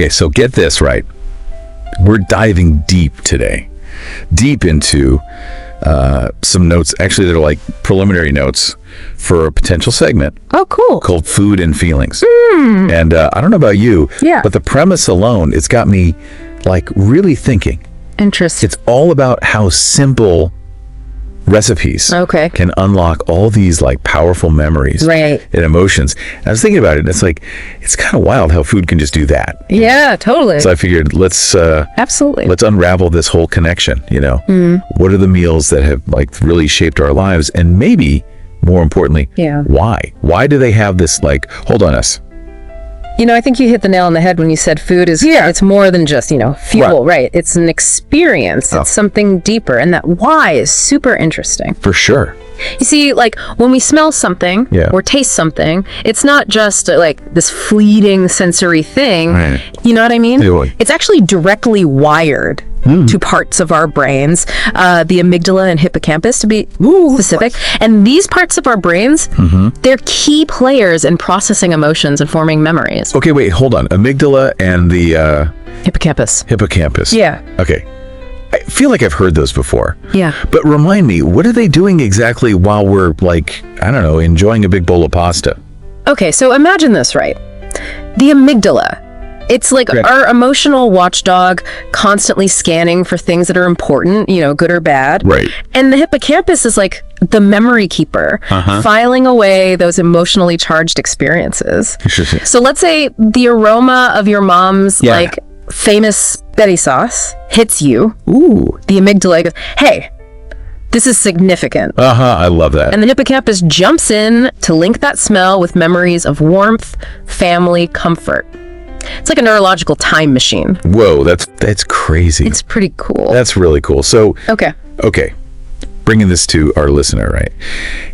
Okay, so get this right. We're diving deep today. Deep into some notes. Actually, they're like preliminary notes for a potential segment. Oh, cool. Called Food and Feelings. And I don't know about you, but the premise alone, it's got me like really thinking. Interesting. It's all about how simple recipes can unlock all these like powerful memories and emotions. And I was thinking about it, and it's like, it's kind of wild how food can just do that. Yeah, totally. So I figured let's unravel this whole connection, you know. What are the meals that have like really shaped our lives, and maybe more importantly, why do they have this like hold on us? You know, I think you hit the nail on the head when you said food is, it's more than just, you know, fuel, right? It's an experience. It's something deeper. And that why is super interesting. For sure. You see, like when we smell something or taste something, it's not just like this fleeting sensory thing. Right. You know what I mean? Totally. It's actually directly wired to parts of our brains, the amygdala and hippocampus to be specific. And these parts of our brains, they're key players in processing emotions and forming memories. Okay, wait, hold on. Amygdala and the hippocampus. Hippocampus. Yeah. Okay. I feel like I've heard those before. Yeah. But remind me, what are they doing exactly while we're like, I don't know, enjoying a big bowl of pasta? Okay, so imagine this, right? The amygdala. It's like our emotional watchdog constantly scanning for things that are important, you know, good or bad. Right. And the hippocampus is like the memory keeper, filing away those emotionally charged experiences. So let's say the aroma of your mom's like famous spaghetti sauce hits you. The amygdala goes, hey, this is significant. I love that. And the hippocampus jumps in to link that smell with memories of warmth, family, comfort. It's like a neurological time machine. Whoa, that's crazy. It's pretty cool. That's really cool. So okay, bringing this to our listener, right?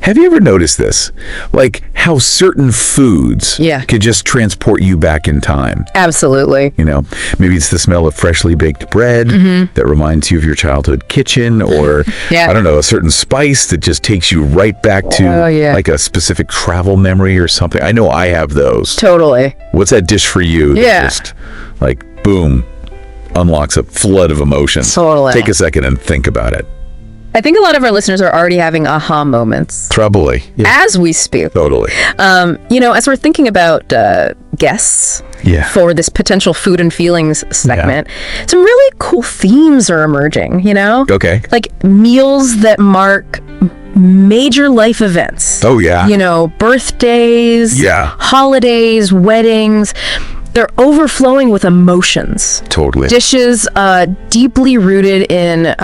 Have you ever noticed this? Like how certain foods could just transport you back in time? Absolutely. You know, maybe it's the smell of freshly baked bread that reminds you of your childhood kitchen, or I don't know, a certain spice that just takes you right back to like a specific travel memory or something. I know I have those. Totally. What's that dish for you that just like boom unlocks a flood of emotions? Totally. Take a second and think about it. I think a lot of our listeners are already having aha moments. Probably. As we speak. Totally. You know, as we're thinking about guests for this potential food and feelings segment, some really cool themes are emerging, you know? Okay. Like meals that mark major life events. Oh, yeah. You know, birthdays, holidays, weddings. They're overflowing with emotions. Totally. Dishes deeply rooted in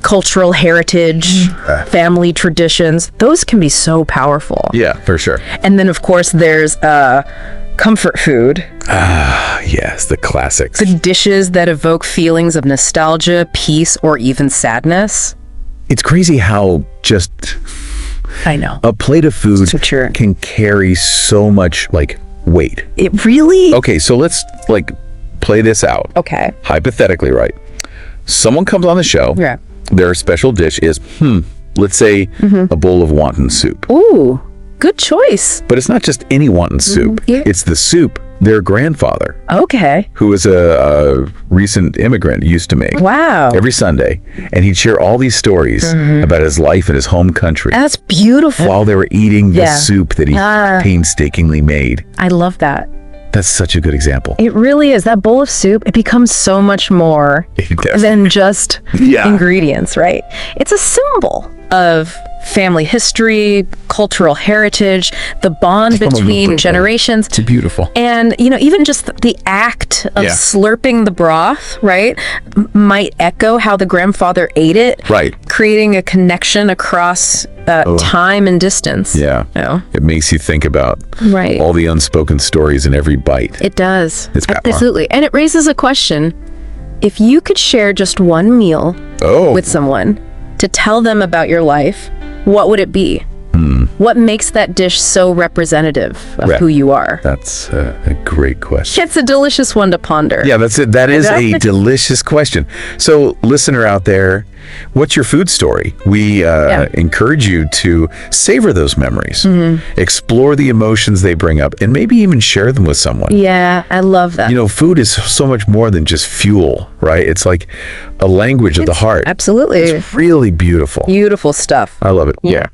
cultural heritage, family traditions. Those can be so powerful. Yeah, for sure. And then, of course, there's comfort food. Yes, the classics. The dishes that evoke feelings of nostalgia, peace, or even sadness. It's crazy how just I know a plate of food can carry so much like weight. It really? Okay, so let's like play this out. Okay. Hypothetically, right? Someone comes on the show. Yeah. Their special dish is, let's say a bowl of wonton soup. Ooh, good choice. But it's not just any wonton soup. It's the soup their grandfather, who was a recent immigrant, used to make. Wow. Every Sunday. And he'd share all these stories about his life in his home country. That's beautiful. While they were eating the soup that he painstakingly made. I love that. That's such a good example. It really is. That bowl of soup, it becomes so much more than just ingredients, right? It's a symbol of family history, cultural heritage, the bond between generations. It's beautiful. And, you know, even just the act of slurping the broth, right, might echo how the grandfather ate it. Right. Creating a connection across time and distance. Yeah. You know? It makes you think about all the unspoken stories in every bite. It does. It's power. Absolutely. And it raises a question. If you could share just one meal with someone to tell them about your life, what would it be? What makes that dish so representative of who you are? That's a great question. It's a delicious one to ponder. Yeah, that's it. That is a delicious question. So, listener out there, what's your food story? We encourage you to savor those memories, explore the emotions they bring up, and maybe even share them with someone. Yeah, I love that. You know, food is so much more than just fuel, right? It's like a language of the heart. Absolutely. It's really beautiful. Beautiful stuff. I love it. Yeah.